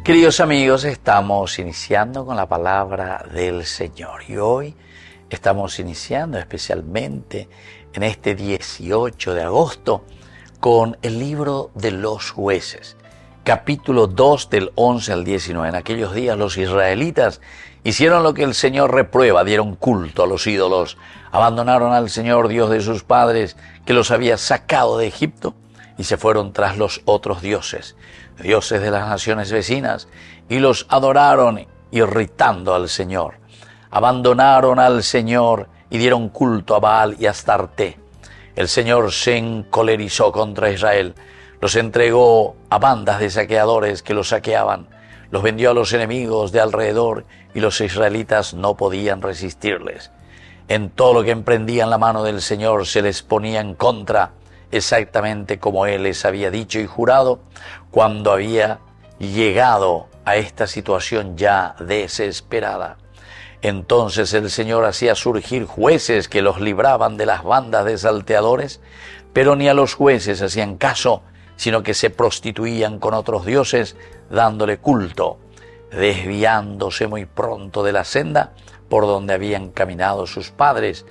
Queridos amigos, estamos iniciando con la palabra del Señor y hoy estamos iniciando especialmente en este 18 de agosto con el libro de los jueces, capítulo 2 del 11 al 19. En aquellos días los israelitas hicieron lo que el Señor reprueba, dieron culto a los ídolos, abandonaron al Señor Dios de sus padres que los había sacado de Egipto y se fueron tras los otros dioses de las naciones vecinas, y los adoraron irritando al Señor. Abandonaron al Señor y dieron culto a Baal y a Astarte. El Señor se encolerizó contra Israel, los entregó a bandas de saqueadores que los saqueaban, los vendió a los enemigos de alrededor y los israelitas no podían resistirles. En todo lo que emprendían la mano del Señor se les ponía en contra, exactamente como Él les había dicho y jurado cuando había llegado a esta situación ya desesperada. Entonces el Señor hacía surgir jueces que los libraban de las bandas de salteadores, pero ni a los jueces hacían caso, sino que se prostituían con otros dioses, dándole culto, desviándose muy pronto de la senda por donde habían caminado sus padres,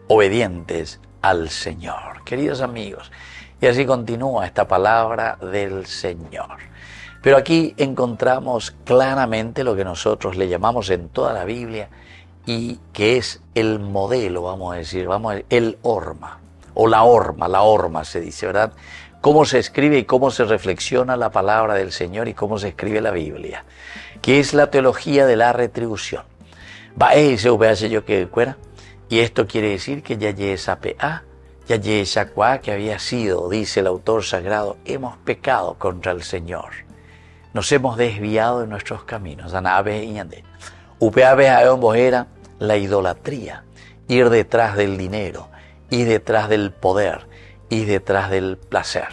obedientes al Señor. Queridos amigos, y así continúa esta palabra del Señor. Pero aquí encontramos claramente lo que nosotros le llamamos en toda la Biblia y que es el modelo, vamos a decir, el horma, o la horma se dice, ¿verdad? Cómo se escribe y cómo se reflexiona la palabra del Señor y cómo se escribe la Biblia, que es la teología de la retribución. Y esto quiere decir que que había sido, dice el autor sagrado, hemos pecado contra el Señor. Nos hemos desviado de nuestros caminos. Era la idolatría, ir detrás del dinero, ir detrás del poder, ir detrás del placer.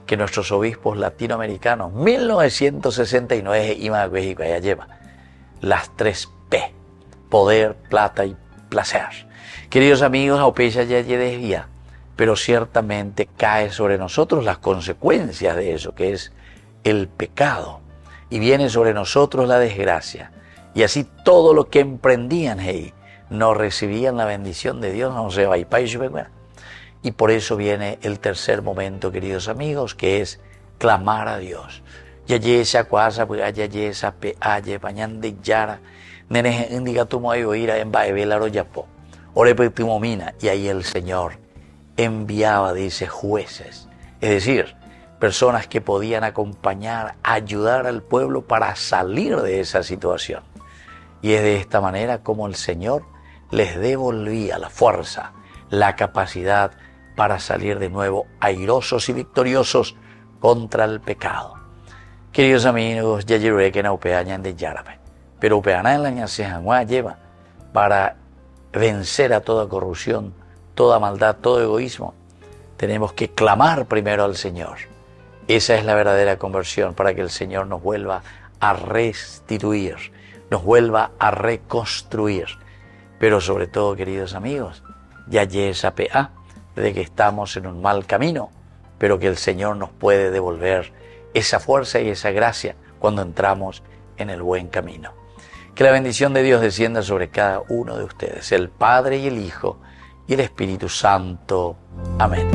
Que nuestros obispos latinoamericanos, 1969, lleva las 3 P, poder, plata y placer. Queridos amigos, Aupeya ya desvía, pero ciertamente cae sobre nosotros las consecuencias de eso, que es el pecado, y viene sobre nosotros la desgracia, y así todo lo que emprendían no recibían la bendición de Dios, no se va y por eso viene el tercer momento, queridos amigos, que es clamar a Dios. Y ahí el Señor enviaba, dice, jueces, es decir, personas que podían acompañar, ayudar al pueblo para salir de esa situación. Y es de esta manera como el Señor les devolvía la fuerza, la capacidad para salir de nuevo airosos y victoriosos contra el pecado. Queridos amigos, pero lleva para vencer a toda corrupción, toda maldad, todo egoísmo. Tenemos que clamar primero al Señor. Esa es la verdadera conversión, para que el Señor nos vuelva a restituir, nos vuelva a reconstruir. Pero sobre todo, queridos amigos, de que estamos en un mal camino, pero que el Señor nos puede devolver esa fuerza y esa gracia cuando entramos en el buen camino. Que la bendición de Dios descienda sobre cada uno de ustedes, el Padre y el Hijo y el Espíritu Santo. Amén.